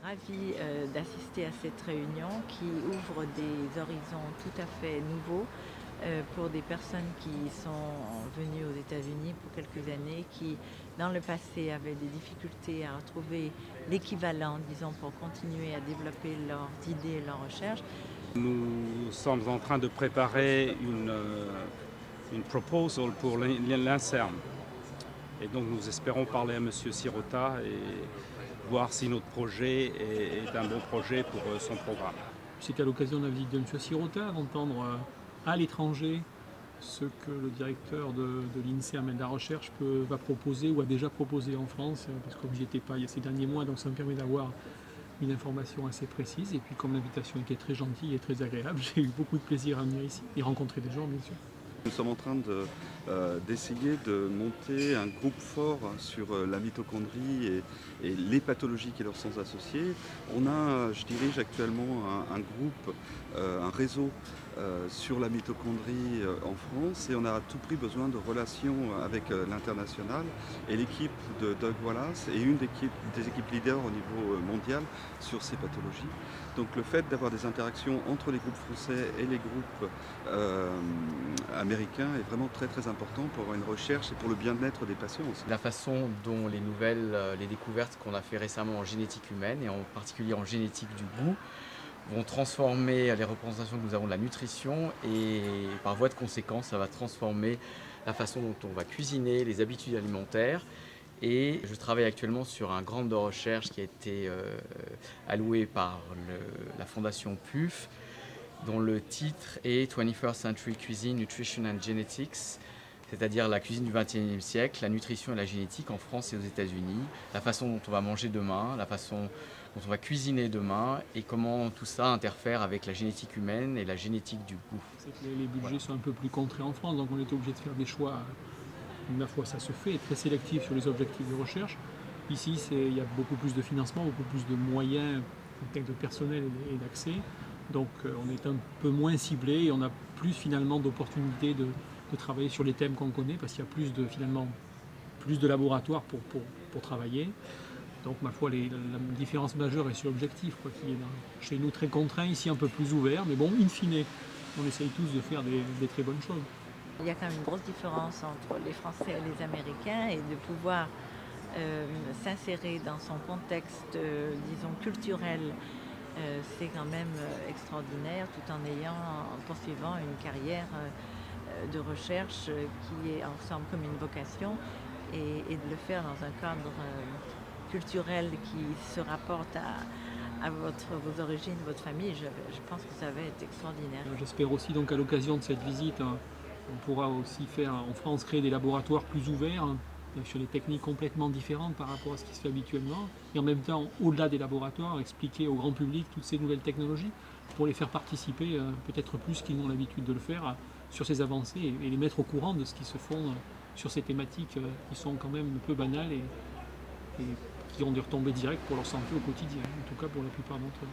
ravie d'assister à cette réunion qui ouvre des horizons tout à fait nouveaux pour des personnes qui sont venues aux États-Unis pour quelques années, qui dans le passé avaient des difficultés à retrouver l'équivalent, disons, pour continuer à développer leurs idées et leurs recherches. Nous sommes en train de préparer une proposal pour l'INSERM. Et donc nous espérons parler à M. Sirota et voir si notre projet est un bon projet pour son programme. C'est à l'occasion de la visite de M. Sirota d'entendre à l'étranger ce que le directeur de l'INSERM et de la recherche va proposer ou a déjà proposé en France, parce que comme j'y étais pas il y a ces derniers mois, donc ça me permet d'avoir une information assez précise. Et puis comme l'invitation était très gentille et très agréable, j'ai eu beaucoup de plaisir à venir ici et rencontrer des gens, bien sûr. Nous sommes en train d'essayer de monter un groupe fort sur la mitochondrie et les pathologies qui leur sont associées. Je dirige actuellement un groupe, un réseau sur la mitochondrie en France, et on a à tout prix besoin de relations avec l'international. Et l'équipe de Doug Wallace est une des équipes leaders au niveau mondial sur ces pathologies. Donc le fait d'avoir des interactions entre les groupes français et les groupes américain est vraiment très très important pour une recherche et pour le bien-être des patients aussi. La façon dont les découvertes qu'on a fait récemment en génétique humaine et en particulier en génétique du goût vont transformer les représentations que nous avons de la nutrition, et par voie de conséquence ça va transformer la façon dont on va cuisiner, les habitudes alimentaires. Et je travaille actuellement sur un grant de recherche qui a été alloué par la fondation PUF, dont le titre est 21st Century Cuisine, Nutrition and Genetics, c'est-à-dire la cuisine du XXIe siècle, la nutrition et la génétique en France et aux États-Unis, la façon dont on va manger demain, la façon dont on va cuisiner demain, et comment tout ça interfère avec la génétique humaine et la génétique du goût. C'est que les budgets sont un peu plus contraints en France, donc on est obligé de faire des choix. Ma foi, ça se fait, très sélectif sur les objectifs de recherche. Ici, il y a beaucoup plus de financement, beaucoup plus de moyens en termes de personnel et d'accès. Donc on est un peu moins ciblé et on a plus finalement d'opportunités de travailler sur les thèmes qu'on connaît, parce qu'il y a plus de laboratoires pour travailler. Donc ma foi, la différence majeure est sur l'objectif, qui est chez nous très contraint, ici un peu plus ouvert, mais bon, in fine, on essaye tous de faire des très bonnes choses. Il y a quand même une grosse différence entre les Français et les Américains, et de pouvoir s'insérer dans son contexte, disons, culturel, c'est quand même extraordinaire, tout en poursuivant une carrière de recherche qui semble comme une vocation, et de le faire dans un cadre culturel qui se rapporte à vos origines, votre famille. Je pense que ça va être extraordinaire. J'espère aussi, donc, à l'occasion de cette visite, on pourra aussi en France, créer des laboratoires plus ouverts, sur des techniques complètement différentes par rapport à ce qui se fait habituellement, et en même temps, au-delà des laboratoires, expliquer au grand public toutes ces nouvelles technologies pour les faire participer peut-être plus qu'ils n'ont l'habitude de le faire sur ces avancées, et les mettre au courant de ce qui se font sur ces thématiques qui sont quand même un peu banales et qui ont des retombées directes pour leur santé au quotidien, en tout cas pour la plupart d'entre eux.